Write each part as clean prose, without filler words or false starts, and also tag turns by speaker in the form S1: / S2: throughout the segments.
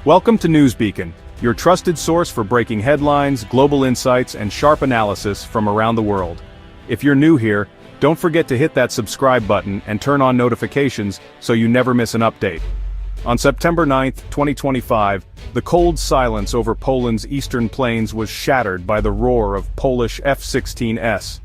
S1: Welcome to Newsbeacon, your trusted source for breaking headlines, global insights, and sharp analysis from around the world. If you're new here, don't forget to hit that subscribe button and turn on notifications so you never miss an update. On September 9, 2025, the cold silence over Poland's eastern plains was shattered by the roar of Polish F-16s.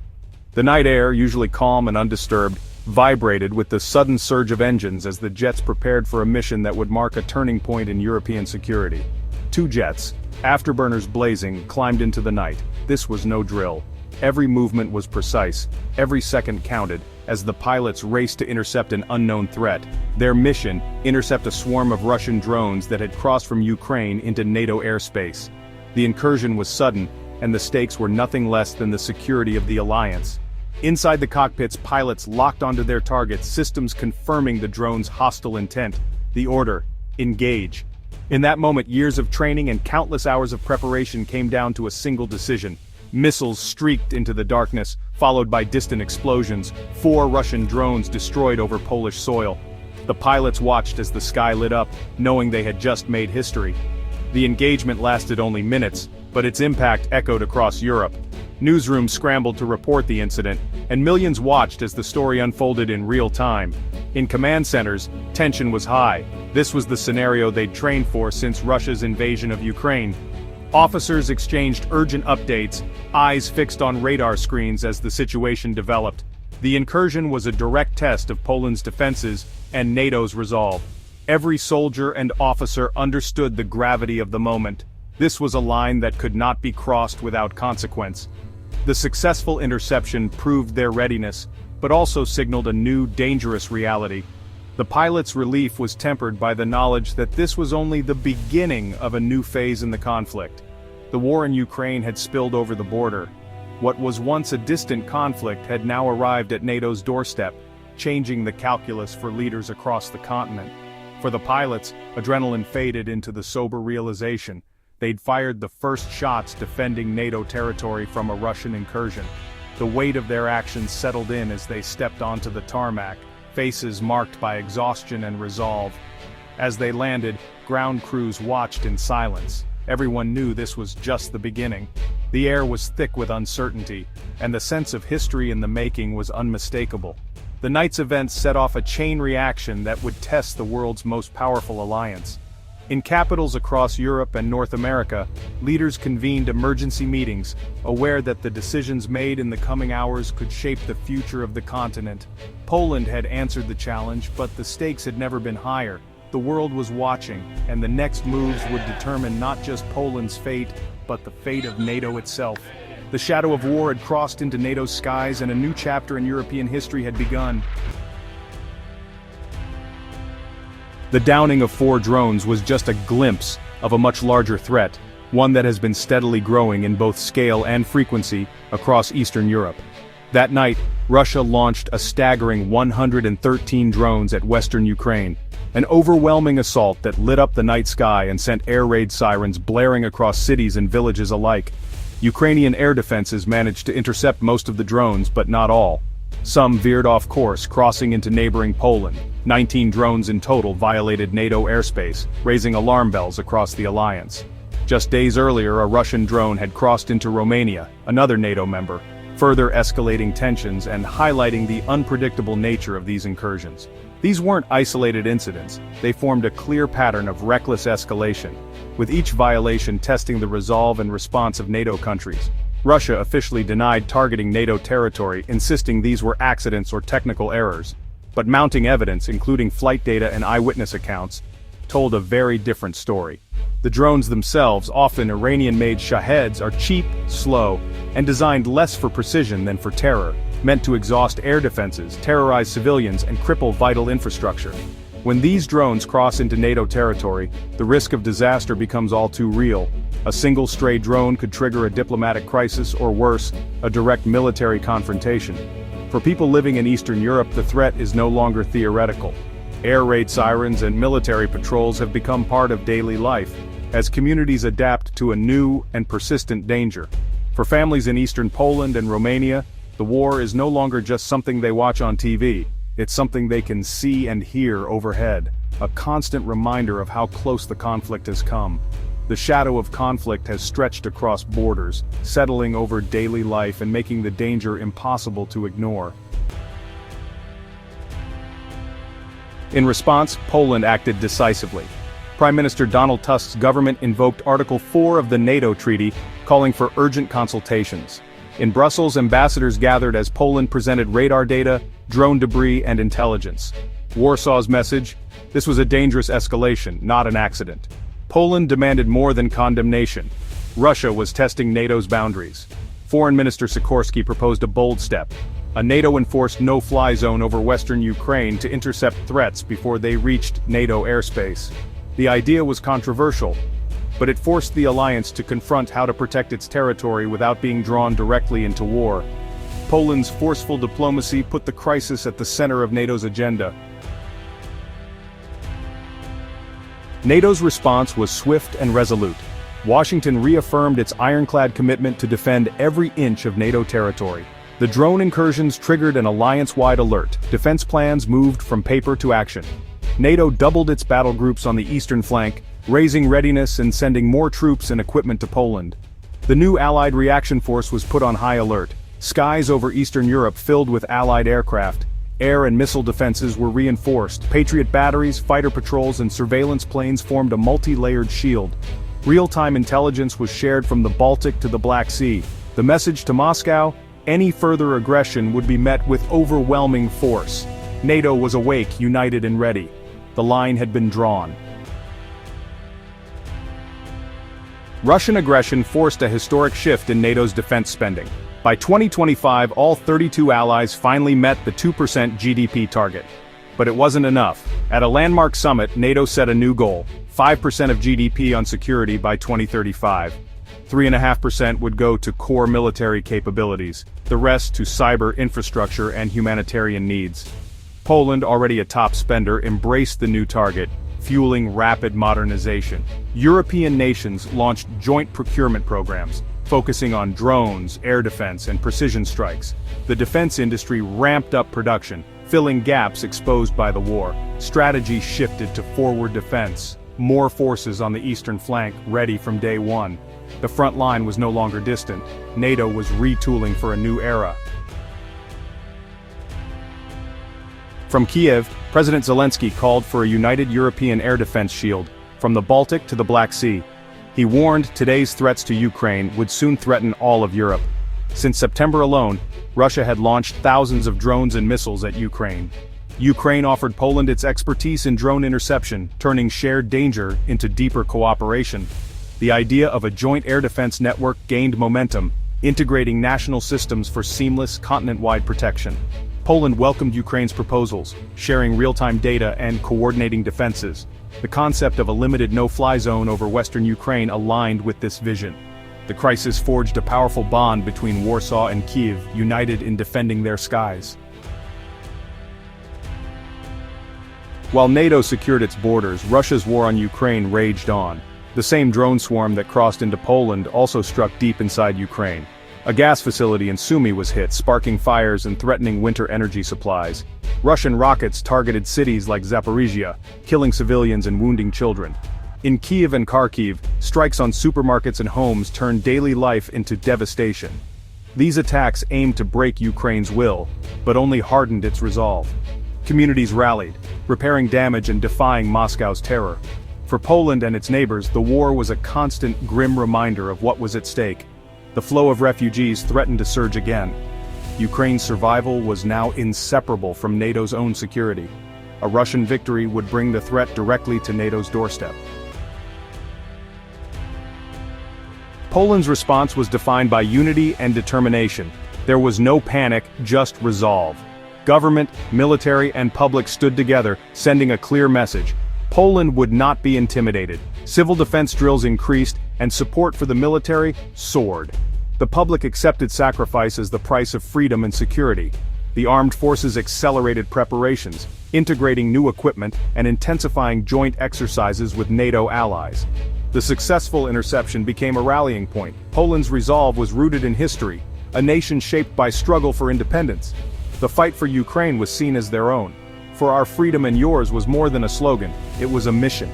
S1: The night air, usually calm and undisturbed, vibrated with the sudden surge of engines as the jets prepared for a mission that would mark a turning point in European security. Two jets, afterburners blazing, climbed into the night. This was no drill. Every movement was precise, every second counted, as the pilots raced to intercept an unknown threat. Their mission, intercept a swarm of Russian drones that had crossed from Ukraine into NATO airspace. The incursion was sudden, and the stakes were nothing less than the security of the alliance. Inside the cockpits, pilots locked onto their targets, systems confirming the drone's hostile intent. The order: engage. In that moment, years of training and countless hours of preparation came down to a single decision. Missiles streaked into the darkness, followed by distant explosions. 4 Russian drones destroyed over Polish soil. The pilots watched as the sky lit up, knowing they had just made history. The engagement lasted only minutes, but its impact echoed across Europe. Newsrooms scrambled to report the incident, and millions watched as the story unfolded in real time. In command centers, tension was high. This was the scenario they'd trained for since Russia's invasion of Ukraine. Officers exchanged urgent updates, eyes fixed on radar screens as the situation developed. The incursion was a direct test of Poland's defenses and NATO's resolve. Every soldier and officer understood the gravity of the moment. This was a line that could not be crossed without consequence. The successful interception proved their readiness, but also signaled a new, dangerous reality. The pilots' relief was tempered by the knowledge that this was only the beginning of a new phase in the conflict. The war in Ukraine had spilled over the border. What was once a distant conflict had now arrived at NATO's doorstep, changing the calculus for leaders across the continent. For the pilots, adrenaline faded into the sober realization: they'd fired the first shots defending NATO territory from a Russian incursion. The weight of their actions settled in as they stepped onto the tarmac, faces marked by exhaustion and resolve. As they landed, ground crews watched in silence. Everyone knew this was just the beginning. The air was thick with uncertainty, and the sense of history in the making was unmistakable. The night's events set off a chain reaction that would test the world's most powerful alliance. In capitals across Europe and North America, leaders convened emergency meetings, aware that the decisions made in the coming hours could shape the future of the continent. Poland had answered the challenge, but the stakes had never been higher. The world was watching, and the next moves would determine not just Poland's fate, but the fate of NATO itself. The shadow of war had crossed into NATO's skies, and a new chapter in European history had begun. The downing of 4 drones was just a glimpse of a much larger threat, one that has been steadily growing in both scale and frequency across Eastern Europe. That night, Russia launched a staggering 113 drones at western Ukraine, an overwhelming assault that lit up the night sky and sent air raid sirens blaring across cities and villages alike. Ukrainian air defenses managed to intercept most of the drones, but not all. Some veered off course, crossing into neighboring Poland. 19 drones in total violated NATO airspace, raising alarm bells across the alliance. Just days earlier, a Russian drone had crossed into Romania, another NATO member, further escalating tensions and highlighting the unpredictable nature of these incursions. These weren't isolated incidents, they formed a clear pattern of reckless escalation, with each violation testing the resolve and response of NATO countries. Russia officially denied targeting NATO territory, insisting these were accidents or technical errors. But mounting evidence, including flight data and eyewitness accounts, told a very different story. The drones themselves, often Iranian-made Shaheds, are cheap, slow, and designed less for precision than for terror, meant to exhaust air defenses, terrorize civilians, and cripple vital infrastructure. When these drones cross into NATO territory, the risk of disaster becomes all too real. A single stray drone could trigger a diplomatic crisis or worse, a direct military confrontation. For people living in Eastern Europe, the threat is no longer theoretical. Air raid sirens and military patrols have become part of daily life, as communities adapt to a new and persistent danger. For families in eastern Poland and Romania, the war is no longer just something they watch on TV, it's something they can see and hear overhead. a constant reminder of how close the conflict has come. The shadow of conflict has stretched across borders, settling over daily life and making the danger impossible to ignore. In response, Poland acted decisively. Prime Minister Donald Tusk's government invoked Article 4 of the NATO treaty, calling for urgent consultations. In Brussels, ambassadors gathered as Poland presented radar data, drone debris, and intelligence. Warsaw's message: this was a dangerous escalation, not an accident. Poland demanded more than condemnation. Russia was testing NATO's boundaries. Foreign Minister Sikorski proposed a bold step: a NATO-enforced no-fly zone over western Ukraine to intercept threats before they reached NATO airspace. The idea was controversial, but it forced the alliance to confront how to protect its territory without being drawn directly into war. Poland's forceful diplomacy put the crisis at the center of NATO's agenda. NATO's response was swift and resolute. Washington reaffirmed its ironclad commitment to defend every inch of NATO territory. The drone incursions triggered an alliance-wide alert. Defense plans moved from paper to action. NATO doubled its battle groups on the eastern flank, raising readiness and sending more troops and equipment to Poland. The new Allied reaction force was put on high alert. Skies over Eastern Europe filled with Allied aircraft. Air and missile defenses were reinforced. Patriot batteries, fighter patrols, and surveillance planes formed a multi-layered shield. Real-time intelligence was shared from the Baltic to the Black Sea. The message to Moscow: any further aggression would be met with overwhelming force. NATO was awake, united, and ready. The line had been drawn. Russian aggression forced a historic shift in NATO's defense spending. By 2025, all 32 allies finally met the 2% GDP target. But it wasn't enough. At a landmark summit, NATO set a new goal: 5% of GDP on security by 2035. 3.5% would go to core military capabilities, the rest to cyber infrastructure and humanitarian needs. Poland, already a top spender, embraced the new target, fueling rapid modernization. European nations launched joint procurement programs, focusing on drones, air defense, and precision strikes. The defense industry ramped up production, filling gaps exposed by the war. Strategy shifted to forward defense. More forces on the eastern flank, ready from day one. The front line was no longer distant. NATO was retooling for a new era. From Kiev, President Zelensky called for a united European air defense shield, from the Baltic to the Black Sea. He warned today's threats to Ukraine would soon threaten all of Europe. Since September alone, Russia had launched thousands of drones and missiles at Ukraine. Ukraine offered Poland its expertise in drone interception, turning shared danger into deeper cooperation. The idea of a joint air defense network gained momentum, integrating national systems for seamless, continent-wide protection. Poland welcomed Ukraine's proposals, sharing real-time data and coordinating defenses. The concept of a limited no-fly zone over western Ukraine aligned with this vision. The crisis forged a powerful bond between Warsaw and Kyiv, united in defending their skies. While NATO secured its borders, Russia's war on Ukraine raged on. The same drone swarm that crossed into Poland also struck deep inside Ukraine. A gas facility in Sumy was hit, sparking fires and threatening winter energy supplies. Russian rockets targeted cities like Zaporizhia, killing civilians and wounding children. In Kyiv and Kharkiv, strikes on supermarkets and homes turned daily life into devastation. These attacks aimed to break Ukraine's will, but only hardened its resolve. Communities rallied, repairing damage and defying Moscow's terror. For Poland and its neighbors, the war was a constant, grim reminder of what was at stake. The flow of refugees threatened to surge again. Ukraine's survival was now inseparable from NATO's own security. A Russian victory would bring the threat directly to NATO's doorstep. Poland's response was defined by unity and determination. There was no panic, just resolve. Government, military, and public stood together, sending a clear message. Poland would not be intimidated. Civil defense drills increased, and support for the military soared. The public accepted sacrifice as the price of freedom and security. The armed forces accelerated preparations, integrating new equipment and intensifying joint exercises with NATO allies. The successful interception became a rallying point. Poland's resolve was rooted in history, a nation shaped by struggle for independence. The fight for Ukraine was seen as their own. For our freedom and yours was more than a slogan, it was a mission.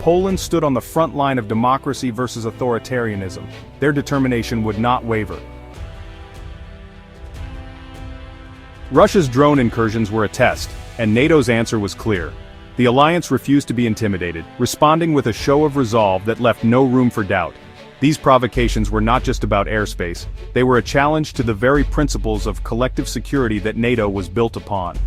S1: Poland stood on the front line of democracy versus authoritarianism. Their determination would not waver. Russia's drone incursions were a test, and NATO's answer was clear. The alliance refused to be intimidated, responding with a show of resolve that left no room for doubt. These provocations were not just about airspace, they were a challenge to the very principles of collective security that NATO was built upon.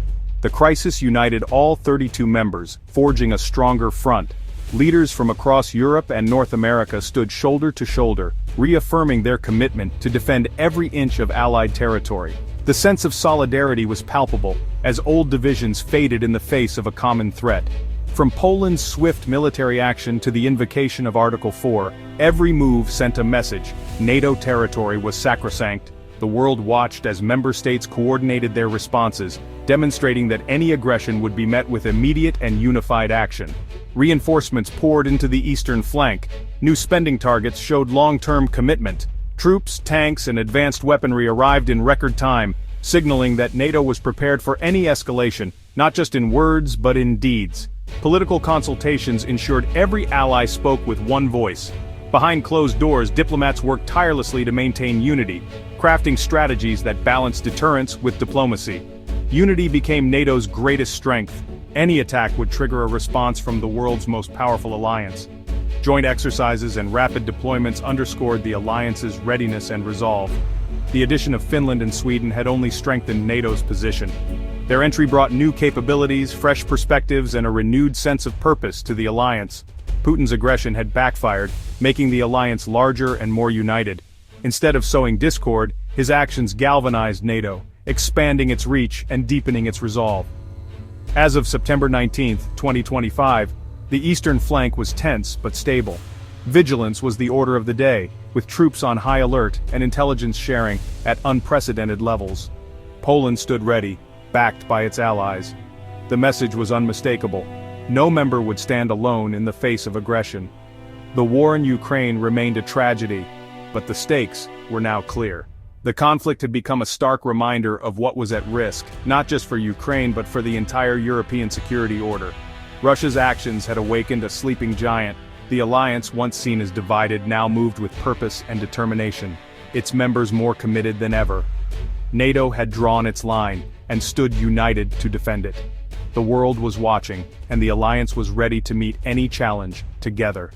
S1: The crisis united all 32 members, forging a stronger front. Leaders from across Europe and North America stood shoulder to shoulder, reaffirming their commitment to defend every inch of Allied territory. The sense of solidarity was palpable, as old divisions faded in the face of a common threat. From Poland's swift military action to the invocation of Article 4, every move sent a message: NATO territory was sacrosanct. The world watched as member states coordinated their responses, demonstrating that any aggression would be met with immediate and unified action. Reinforcements poured into the eastern flank. New spending targets showed long-term commitment. Troops, tanks, and advanced weaponry arrived in record time, signaling that NATO was prepared for any escalation, not just in words but in deeds. Political consultations ensured every ally spoke with one voice. Behind closed doors, diplomats worked tirelessly to maintain unity, crafting strategies that balanced deterrence with diplomacy. Unity became NATO's greatest strength. Any attack would trigger a response from the world's most powerful alliance. Joint exercises and rapid deployments underscored the alliance's readiness and resolve. The addition of Finland and Sweden had only strengthened NATO's position. Their entry brought new capabilities, fresh perspectives, and a renewed sense of purpose to the alliance. Putin's aggression had backfired, making the alliance larger and more united. Instead of sowing discord, his actions galvanized NATO, expanding its reach and deepening its resolve. As of September 19, 2025, the eastern flank was tense but stable. Vigilance was the order of the day, with troops on high alert and intelligence sharing at unprecedented levels. Poland stood ready, backed by its allies. The message was unmistakable. No member would stand alone in the face of aggression. The war in Ukraine remained a tragedy, but the stakes were now clear. The conflict had become a stark reminder of what was at risk, not just for Ukraine but for the entire European security order. Russia's actions had awakened a sleeping giant. The alliance, once seen as divided, now moved with purpose and determination, its members more committed than ever. NATO had drawn its line, and stood united to defend it. The world was watching, and the alliance was ready to meet any challenge, together.